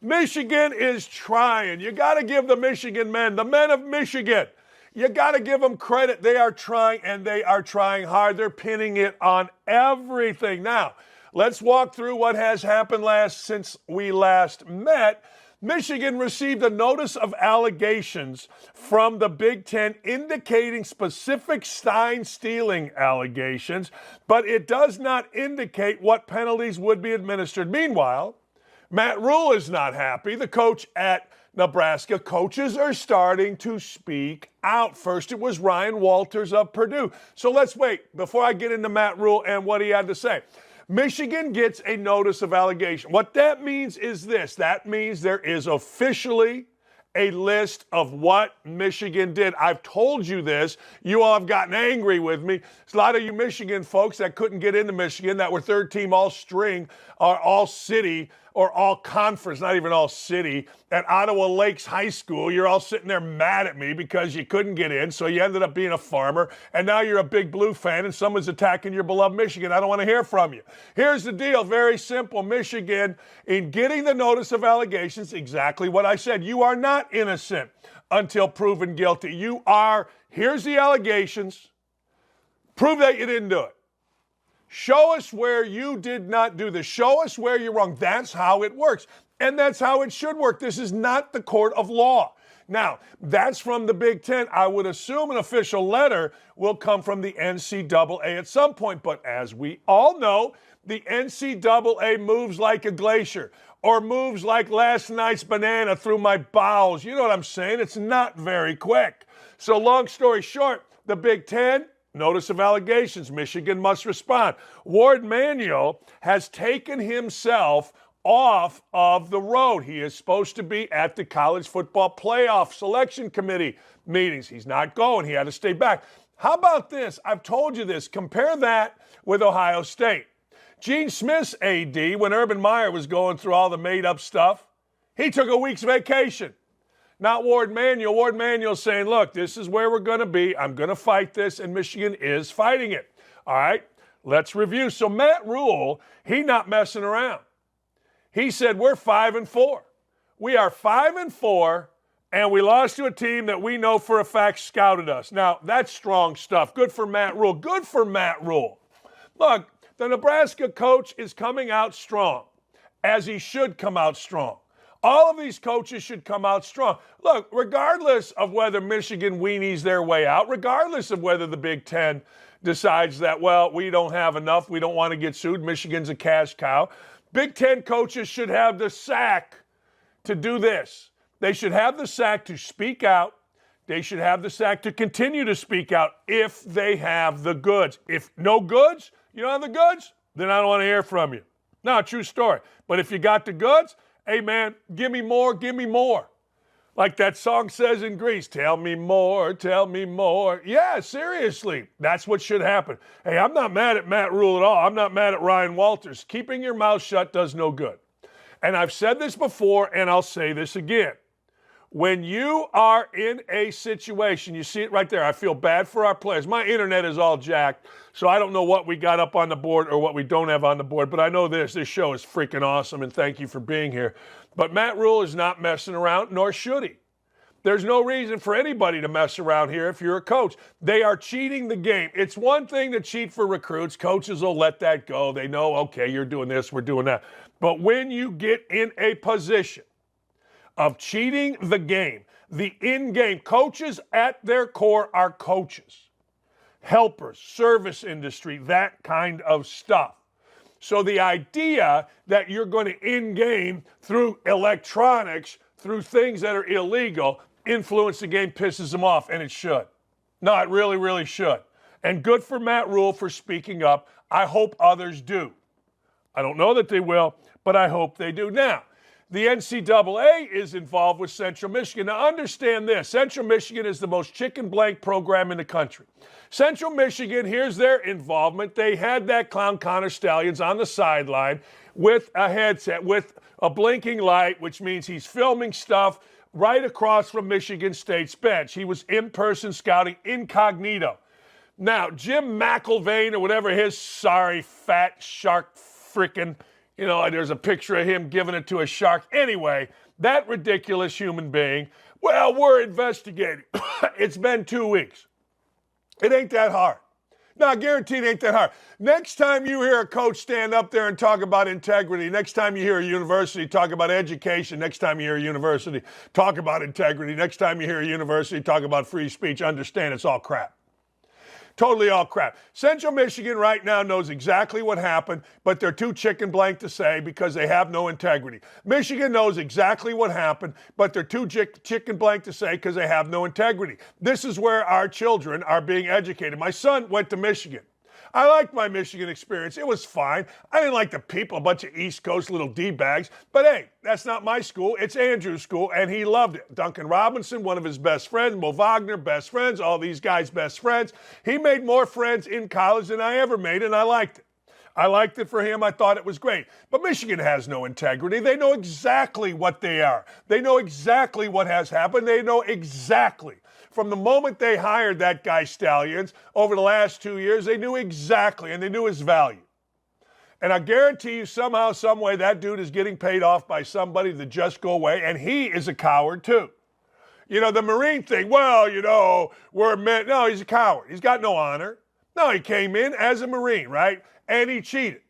Michigan is trying. You got to give the Michigan men, the men of Michigan, you got to give them credit. They are trying, and they are trying hard. They're pinning it on everything. Now, let's walk through what has happened since we last met. Michigan received a notice of allegations from the Big Ten indicating specific Stein-stealing allegations, but it does not indicate what penalties would be administered. Meanwhile, Matt Rule is not happy. The coach at Nebraska. Coaches are starting to speak out. First, it was Ryan Walters of Purdue. So let's wait before I get into Matt Rule and what he had to say. Michigan gets a notice of allegation. What that means is this. That means there is officially a list of what Michigan did. I've told you this. You all have gotten angry with me. There's a lot of you Michigan folks that couldn't get into Michigan, that were third team all string or all city or all conference, not even all city, at Ottawa Lakes High School. You're all sitting there mad at me because you couldn't get in, so you ended up being a farmer, and now you're a big Blue fan and someone's attacking your beloved Michigan. I don't want to hear from you. Here's the deal, very simple. Michigan, in getting the notice of allegations, exactly what I said. You are not innocent until proven guilty. You are, here's the allegations, prove that you didn't do it. Show us where you did not do this. Show us where you're wrong. That's how it works. And that's how it should work. This is not the court of law. Now, that's from the Big Ten. I would assume an official letter will come from the NCAA at some point. But as we all know, the NCAA moves like a glacier, or moves like last night's banana through my bowels. You know what I'm saying? It's not very quick. So long story short, the Big Ten, notice of allegations. Michigan must respond. Ward Manuel has taken himself off of the road. He is supposed to be at the college football playoff selection committee meetings. He's not going. He had to stay back. How about this? I've told you this. Compare that with Ohio State. Gene Smith's AD, when Urban Meyer was going through all the made-up stuff, he took a week's vacation. Not Ward Manuel. Ward Manuel saying, look, this is where we're going to be. I'm going to fight this, and Michigan is fighting it. All right, let's review. So Matt Rule, he not messing around. He said, we're 5-4. We are 5-4, and we lost to a team that we know for a fact scouted us. Now, that's strong stuff. Good for Matt Rule. Good for Matt Rule. Look, the Nebraska coach is coming out strong, as he should come out strong. All of these coaches should come out strong. Look, regardless of whether Michigan weenies their way out, regardless of whether the Big Ten decides that, well, we don't have enough, we don't want to get sued, Michigan's a cash cow, Big Ten coaches should have the sack to do this. They should have the sack to speak out. They should have the sack to continue to speak out if they have the goods. If no goods, you don't have the goods, then I don't want to hear from you. No, true story. But if you got the goods, hey, man, give me more, give me more. Like that song says in Greece, tell me more, tell me more. Yeah, seriously, that's what should happen. Hey, I'm not mad at Matt Rule at all. I'm not mad at Ryan Walters. Keeping your mouth shut does no good. And I've said this before, and I'll say this again. When you are in a situation, you see it right there. I feel bad for our players. My internet is all jacked, so I don't know what we got up on the board or what we don't have on the board, but I know this show is freaking awesome, and thank you for being here. But Matt Rule is not messing around, nor should he. There's no reason for anybody to mess around here if you're a coach. They are cheating the game. It's one thing to cheat for recruits. Coaches will let that go. They know, okay, you're doing this, we're doing that. But when you get in a position of cheating the game, the in-game, coaches at their core are coaches, helpers, service industry, that kind of stuff. So the idea that you're going to in-game through electronics, through things that are illegal, influence the game pisses them off, and it should. No, it really, really should. And good for Matt Rule for speaking up. I hope others do. I don't know that they will, but I hope they do. Now, the NCAA is involved with Central Michigan. Now, understand this. Central Michigan is the most chicken blank program in the country. Central Michigan, here's their involvement. They had that clown Connor Stallions on the sideline with a headset, with a blinking light, which means he's filming stuff right across from Michigan State's bench. He was in-person scouting incognito. Now, Jim McIlvain or whatever his sorry fat shark frickin' You know, there's a picture of him giving it to a shark. Anyway, that ridiculous human being, well, we're investigating. It's been 2 weeks. It ain't that hard. No, I guarantee it ain't that hard. Next time you hear a coach stand up there and talk about integrity, next time you hear a university talk about education, next time you hear a university talk about integrity, next time you hear a university talk about free speech, understand it's all crap. Totally all crap. Central Michigan right now knows exactly what happened, but they're too chicken blank to say because they have no integrity. Michigan knows exactly what happened, but they're too chicken blank to say because they have no integrity. This is where our children are being educated. My son went to Michigan. I liked my Michigan experience. It was fine. I didn't like the people, a bunch of East Coast little D-bags. But hey, that's not my school. It's Andrew's school, and he loved it. Duncan Robinson, one of his best friends. Mo Wagner, best friends. All these guys, best friends. He made more friends in college than I ever made, and I liked it. I liked it for him. I thought it was great. But Michigan has no integrity. They know exactly what they are. They know exactly what has happened. They know exactly. From the moment they hired that guy Stallions over the last 2 years, they knew exactly, and they knew his value. And I guarantee you somehow, some way, that dude is getting paid off by somebody to just go away, and he is a coward too. You know, the Marine thing, well, you know, we're men. No, he's a coward. He's got no honor. No, he came in as a Marine, right? And he cheated.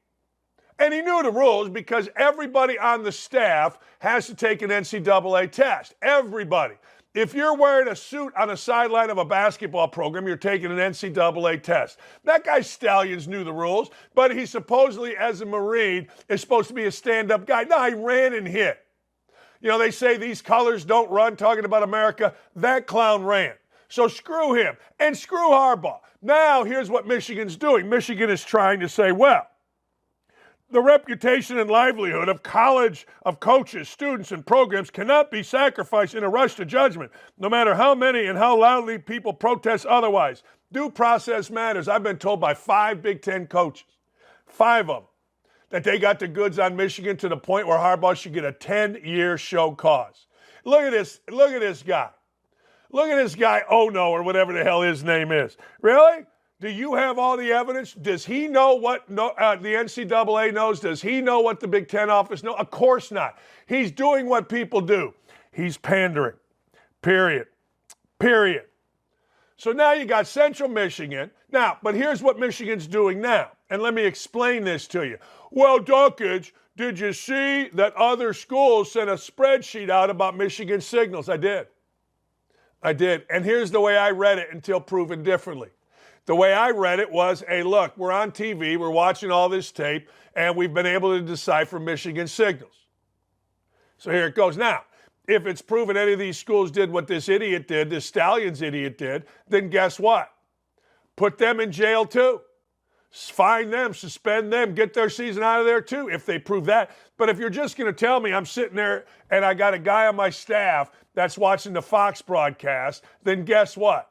And he knew the rules because everybody on the staff has to take an NCAA test. Everybody. If you're wearing a suit on the sideline of a basketball program, you're taking an NCAA test. That guy Stallions knew the rules, but he supposedly, as a Marine, is supposed to be a stand-up guy. No, he ran and hit. You know, they say these colors don't run, talking about America. That clown ran. So screw him and screw Harbaugh. Now, here's what Michigan's doing. Michigan is trying to say, well, the reputation and livelihood of college, of coaches, students, and programs cannot be sacrificed in a rush to judgment, no matter how many and how loudly people protest otherwise. Due process matters. I've been told by 5 Big Ten coaches, 5 of them, that they got the goods on Michigan to the point where Harbaugh should get a 10-year show cause. Look at this guy. Look at this guy, oh no, or whatever the hell his name is. Really? Do you have all the evidence? Does he know what the NCAA knows? Does he know what the Big Ten office knows? Of course not. He's doing what people do. He's pandering. Period. So now you got Central Michigan. Now, but here's what Michigan's doing now. And let me explain this to you. Well, Dakich, did you see that other schools sent a spreadsheet out about Michigan signals? I did. And here's the way I read it until proven differently. The way I read it was, hey, look, we're on TV, we're watching all this tape, and we've been able to decipher Michigan signals. So here it goes. Now, if it's proven any of these schools did what this idiot did, this Stallions idiot did, then guess what? Put them in jail too. Fine them, suspend them, get their season out of there too, if they prove that. But if you're just going to tell me I'm sitting there and I got a guy on my staff that's watching the Fox broadcast, then guess what?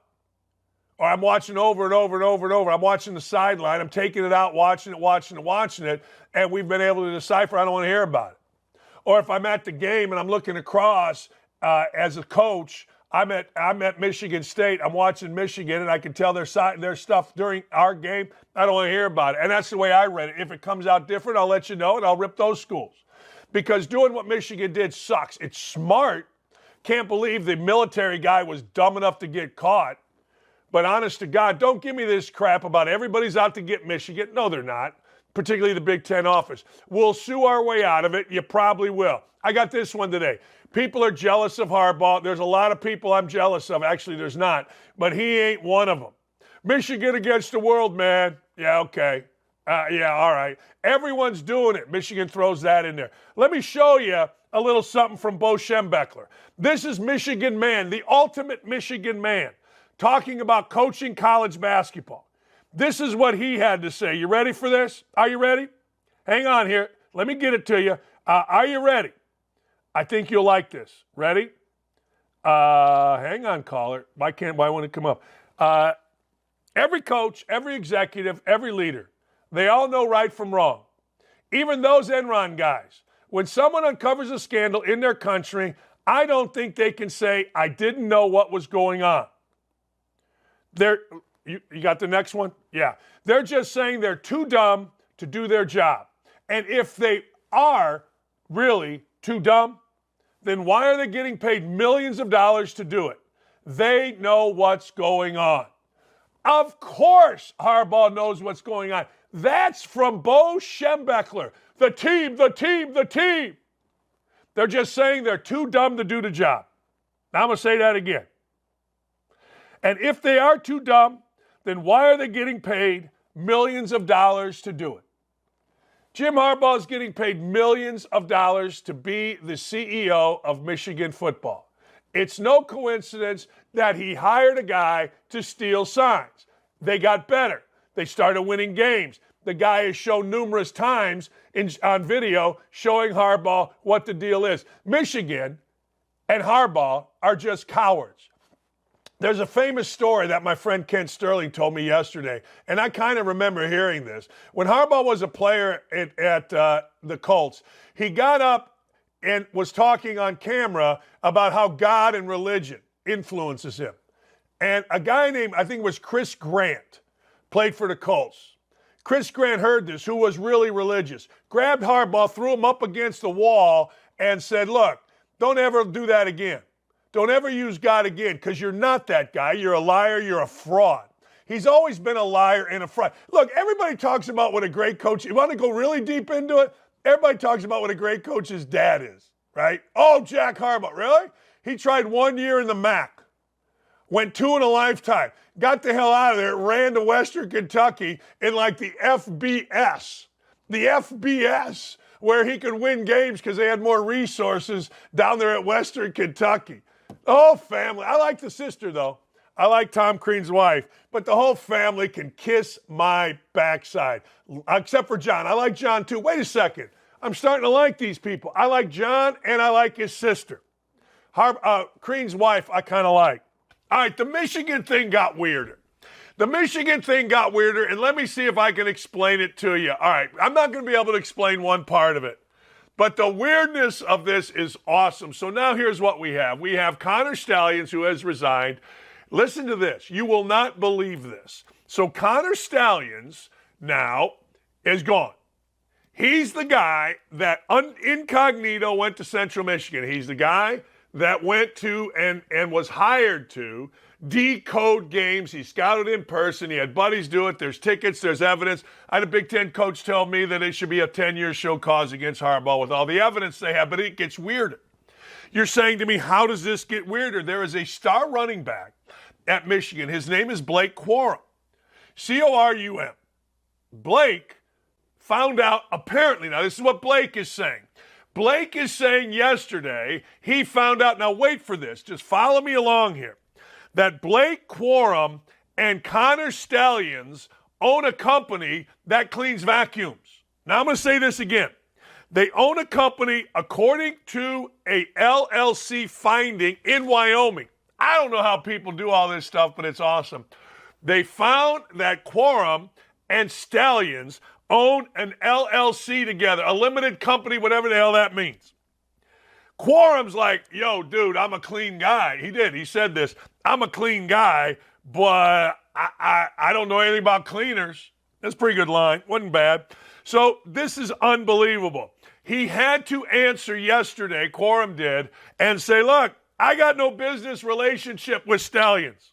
Or I'm watching over and over and over and over. I'm watching the sideline. I'm taking it out, watching it, and we've been able to decipher. I don't want to hear about it. Or if I'm at the game and I'm looking across as a coach, I'm at Michigan State. I'm watching Michigan, and I can tell their stuff during our game. I don't want to hear about it. And that's the way I read it. If it comes out different, I'll let you know, and I'll rip those schools. Because doing what Michigan did sucks. It's smart. Can't believe the military guy was dumb enough to get caught. But honest to God, don't give me this crap about everybody's out to get Michigan. No, they're not, particularly the Big Ten office. We'll sue our way out of it. You probably will. I got this one today. People are jealous of Harbaugh. There's a lot of people I'm jealous of. Actually, there's not. But he ain't one of them. Michigan against the world, man. Yeah, okay. Yeah, all right. Everyone's doing it. Michigan throws that in there. Let me show you a little something from Bo Schembechler. This is Michigan man, the ultimate Michigan man, talking about coaching college basketball. This is what he had to say. You ready for this? Are you ready? Hang on here. Let me get it to you. Are you ready? I think you'll like this. Ready? Hang on, caller. Why won't it come up? Every coach, every executive, every leader, they all know right from wrong. Even those Enron guys. When someone uncovers a scandal in their country, I don't think they can say, I didn't know what was going on. You got the next one? Yeah. They're just saying they're too dumb to do their job. And if they are really too dumb, then why are they getting paid millions of dollars to do it? They know what's going on. Of course, Harbaugh knows what's going on. That's from Bo Schembechler. The team, the team, the team. They're just saying they're too dumb to do the job. Now, I'm going to say that again. And if they are too dumb, then why are they getting paid millions of dollars to do it? Jim Harbaugh is getting paid millions of dollars to be the CEO of Michigan football. It's no coincidence that he hired a guy to steal signs. They got better. They started winning games. The guy has shown numerous times on video showing Harbaugh what the deal is. Michigan and Harbaugh are just cowards. There's a famous story that my friend Ken Sterling told me yesterday, and I kind of remember hearing this. When Harbaugh was a player at the Colts, he got up and was talking on camera about how God and religion influences him. And a guy named, I think it was Chris Grant, played for the Colts. Chris Grant heard this, who was really religious, grabbed Harbaugh, threw him up against the wall, and said, look, don't ever do that again. Don't ever use God again, because you're not that guy. You're a liar. You're a fraud. He's always been a liar and a fraud. Look, everybody talks about what a great coach, you want to go really deep into it? Everybody talks about what a great coach's dad is, right? Oh, Jack Harbaugh, really? He tried 1 year in the MAC, went 2 in a lifetime, got the hell out of there, ran to Western Kentucky in like the FBS, where he could win games because they had more resources down there at Western Kentucky. The whole family, I like the sister though. I like Tom Crean's wife, but the whole family can kiss my backside, except for John. I like John too. Wait a second. I'm starting to like these people. I like John and I like his sister. Crean's wife, I kind of like. All right, the Michigan thing got weirder. And let me see if I can explain it to you. All right, I'm not going to be able to explain one part of it, but the weirdness of this is awesome. So now here's what we have. We have Connor Stalions, who has resigned. Listen to this. You will not believe this. So Connor Stalions now is gone. He's the guy that incognito went to Central Michigan. He's the guy that went to and was hired to decode games. He scouted in person. He had buddies do it. There's tickets. There's evidence. I had a Big Ten coach tell me that it should be a 10-year show cause against Harbaugh with all the evidence they have, but it gets weirder. You're saying to me, how does this get weirder? There is a star running back at Michigan. His name is Blake Corum. C-O-R-U-M. Blake found out, apparently, now this is what Blake is saying. Blake is saying yesterday he found out, now wait for this, just follow me along here, that Blake Corum and Connor Stalions own a company that cleans vacuums. Now I'm going to say this again. They own a company according to a LLC finding in Wyoming. I don't know how people do all this stuff, but it's awesome. They found that Corum and Stalions own an LLC together, a limited company, whatever the hell that means. Quorum's like, yo, dude, I'm a clean guy. He did. He said this. I'm a clean guy, but I don't know anything about cleaners. That's a pretty good line. Wasn't bad. So this is unbelievable. He had to answer yesterday, Corum did, and say, look, I got no business relationship with Stalions.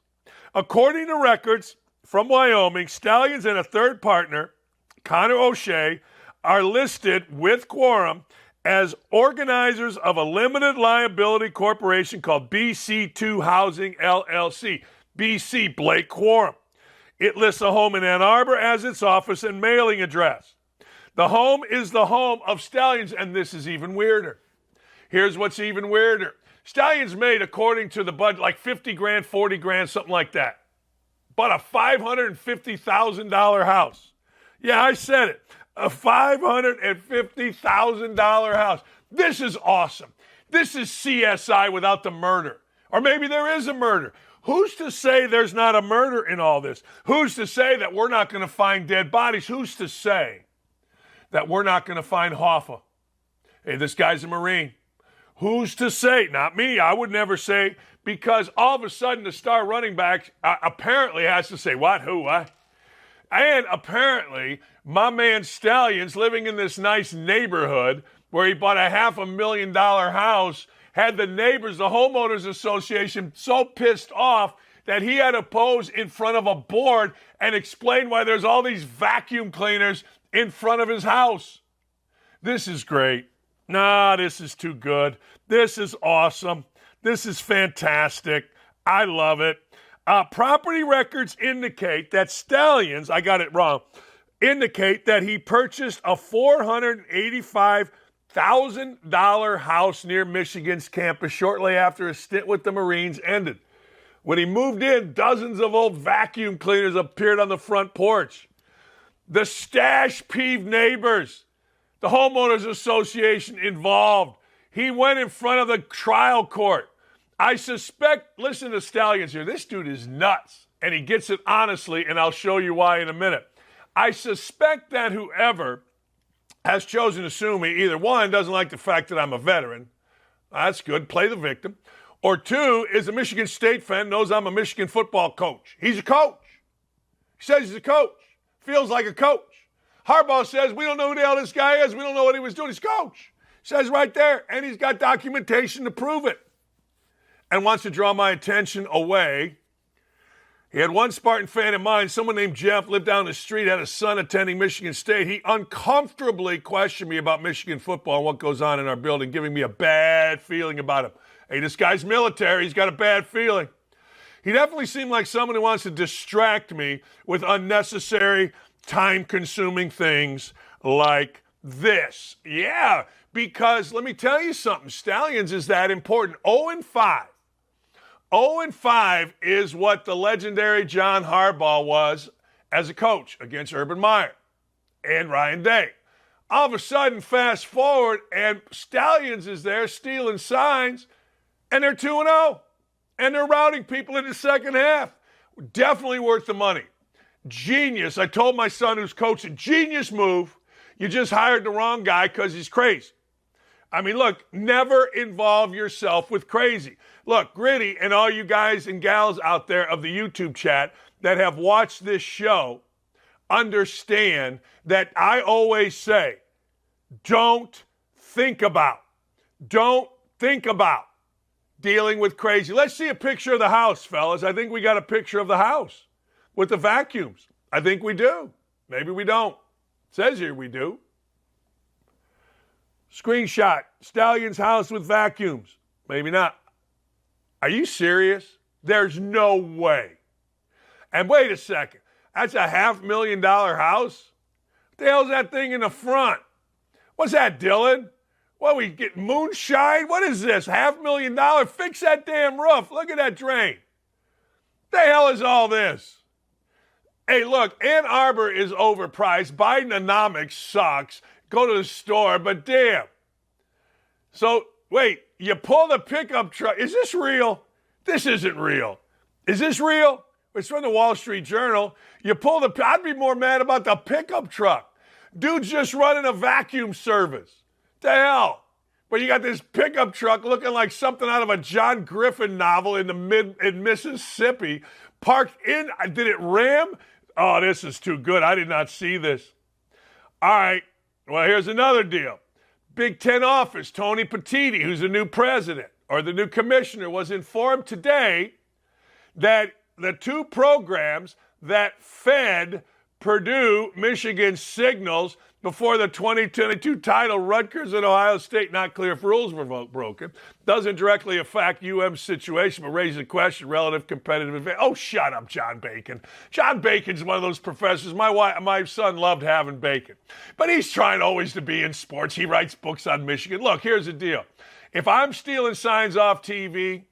According to records from Wyoming, Stalions and a third partner, Connor O'Shea, are listed with Corum as organizers of a limited liability corporation called BC2 Housing LLC. BC, Blake Corum. It lists a home in Ann Arbor as its office and mailing address. The home is the home of Stalions, and this is even weirder. Here's what's even weirder. Stalions made, according to the budget, like 50 grand, 40 grand, something like that. But a $550,000 house. Yeah, I said it. A $550,000 house. This is awesome. This is CSI without the murder. Or maybe there is a murder. Who's to say there's not a murder in all this? Who's to say that we're not going to find dead bodies? Who's to say that we're not going to find Hoffa? Hey, this guy's a Marine. Who's to say? Not me. I would never say, because all of a sudden the star running back apparently has to say, what, who, what? And apparently, my man Stallions, living in this nice neighborhood where he bought a $500,000 house, had the neighbors, the homeowners association, so pissed off that he had to pose in front of a board and explain why there's all these vacuum cleaners in front of his house. This is great. Nah, this is too good. This is awesome. This is fantastic. I love it. Property records indicate that Stallions, I got it wrong, indicate that he purchased a $485,000 house near Michigan's campus shortly after his stint with the Marines ended. When he moved in, dozens of old vacuum cleaners appeared on the front porch. The stash-peeved neighbors, the homeowners association involved. He went in front of the trial court. I suspect, listen to Stallions here, this dude is nuts, and he gets it honestly, and I'll show you why in a minute. I suspect that whoever has chosen to sue me, either one, doesn't like the fact that I'm a veteran. That's good, play the victim. Or two, is a Michigan State fan, knows I'm a Michigan football coach. He's a coach. He says he's a coach. Feels like a coach. Harbaugh says, we don't know who the hell this guy is. We don't know what he was doing. He's coach. Says right there. And he's got documentation to prove it. And wants to draw my attention away. He had one Spartan fan in mind. Someone named Jeff lived down the street, had a son attending Michigan State. He uncomfortably questioned me about Michigan football and what goes on in our building, giving me a bad feeling about him. Hey, this guy's military. He's got a bad feeling. He definitely seemed like someone who wants to distract me with unnecessary, time-consuming things like this. Yeah, because let me tell you something. Stallions is that important. 0-5. 0-5 is what the legendary John Harbaugh was as a coach against Urban Meyer and Ryan Day. All of a sudden, fast forward, and Stallions is there stealing signs, and they're 2-0. And they're routing people in the second half. Definitely worth the money. Genius. I told my son who's coaching, genius move. You just hired the wrong guy because he's crazy. I mean, look, never involve yourself with crazy. Look, Gritty and all you guys and gals out there of the YouTube chat that have watched this show understand that I always say, don't think about dealing with crazy. Let's see a picture of the house, fellas. I think we got a picture of the house with the vacuums. I think we do. Maybe we don't. It says here we do. Screenshot, Stallion's house with vacuums. Maybe not. Are you serious? There's no way. And wait a second. That's a $500,000 house? What the hell's that thing in the front? What's that, Dylan? What, we get moonshine? What is this, $500,000? Fix that damn roof. Look at that drain. The hell is all this? Hey, look, Ann Arbor is overpriced. Bidenomics sucks. Go to the store, but damn. So, wait, you pull the pickup truck. Is this real? This isn't real. Is this real? It's from the Wall Street Journal. You pull I'd be more mad about the pickup truck. Dude's just running a vacuum service. The hell? But you got this pickup truck looking like something out of a John Griffin novel in Mississippi, parked in. Did it ram? Oh, this is too good. I did not see this. All right. Well, here's another deal. Big Ten office, Tony Petitti, who's the new president or the new commissioner, was informed today that the two programs that fed Purdue, Michigan signals before the 2022 title, Rutgers and Ohio State, not clear if rules were broken, doesn't directly affect UM's situation, but raises a question, relative competitive advantage. Oh, shut up, John Bacon. John Bacon's one of those professors. My son loved having Bacon. But he's trying always to be in sports. He writes books on Michigan. Look, here's the deal. If I'm stealing signs off TV,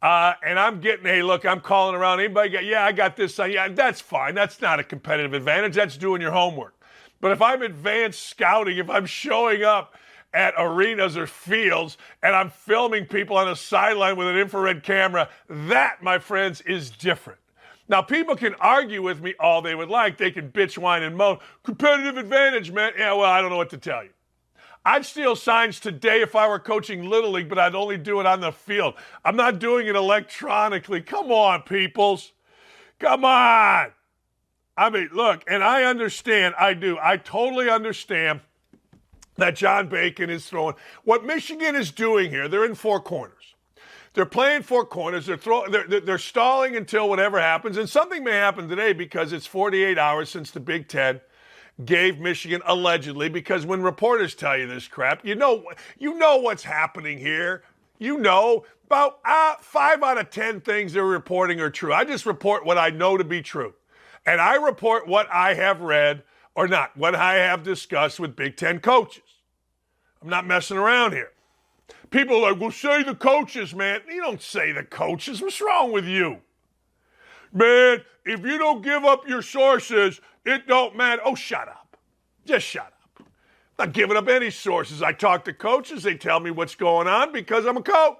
and I'm getting, hey, look, I'm calling around. Anybody I got this sign. Yeah, that's fine. That's not a competitive advantage. That's doing your homework. But if I'm advanced scouting, if I'm showing up at arenas or fields and I'm filming people on a sideline with an infrared camera, that, my friends, is different. Now, people can argue with me all they would like. They can bitch, whine, and moan. Competitive advantage, man. Yeah, well, I don't know what to tell you. I'd steal signs today if I were coaching Little League, but I'd only do it on the field. I'm not doing it electronically. Come on, peoples. Come on. I mean, look, and I understand, I do. I totally understand that John Bacon is throwing. What Michigan is doing here, they're in four corners. They're playing four corners. They're stalling until whatever happens. And something may happen today because it's 48 hours since the Big Ten gave Michigan, allegedly, because when reporters tell you this crap, you know what's happening here. You know, about 5 out of 10 things they're reporting are true. I just report what I know to be true. And I report what I have read, or not, what I have discussed with Big Ten coaches. I'm not messing around here. People are like, well, say the coaches, man. You don't say the coaches. What's wrong with you? Man, if you don't give up your sources, it don't matter. Oh, shut up. Just shut up. I'm not giving up any sources. I talk to coaches. They tell me what's going on because I'm a coach.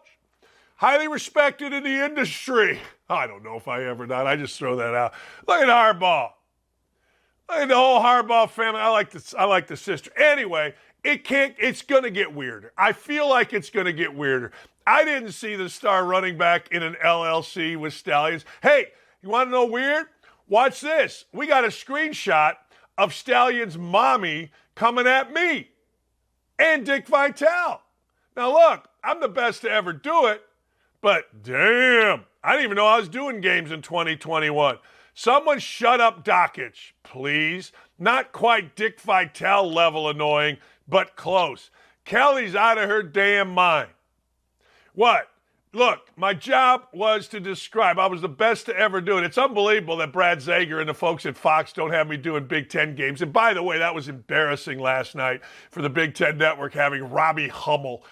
Highly respected in the industry. I don't know if I ever not. I just throw that out. Look at Harbaugh. Look at the whole Harbaugh family. I like the sister. Anyway, it's going to get weirder. I feel like it's going to get weirder. I didn't see the star running back in an LLC with Stallions. Hey, you want to know weird? Watch this. We got a screenshot of Stallions' mommy coming at me and Dick Vitale. Now, look, I'm the best to ever do it, but damn, I didn't even know I was doing games in 2021. Someone shut up Dakich, please. Not quite Dick Vitale level annoying, but close. Kelly's out of her damn mind. What? Look, my job was to describe. I was the best to ever do it. It's unbelievable that Brad Zager and the folks at Fox don't have me doing Big Ten games. And by the way, that was embarrassing last night for the Big Ten Network having Robbie Hummel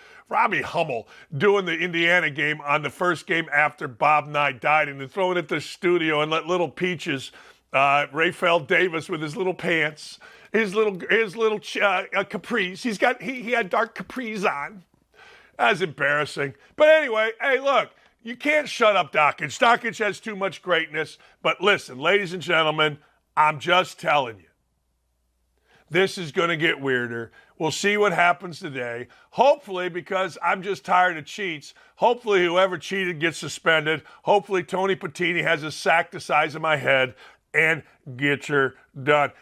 doing the Indiana game on the first game after Bob Nye died, and then throwing it at the studio and let little Peaches, Rafael Davis with his little pants, his little capris. He had dark capris on. That's embarrassing. But anyway, hey, look, you can't shut up Dakich. Dakich has too much greatness. But listen, ladies and gentlemen, I'm just telling you. This is going to get weirder. We'll see what happens today. Hopefully, because I'm just tired of cheats, hopefully whoever cheated gets suspended. Hopefully Tony Patini has a sack the size of my head and gets her done.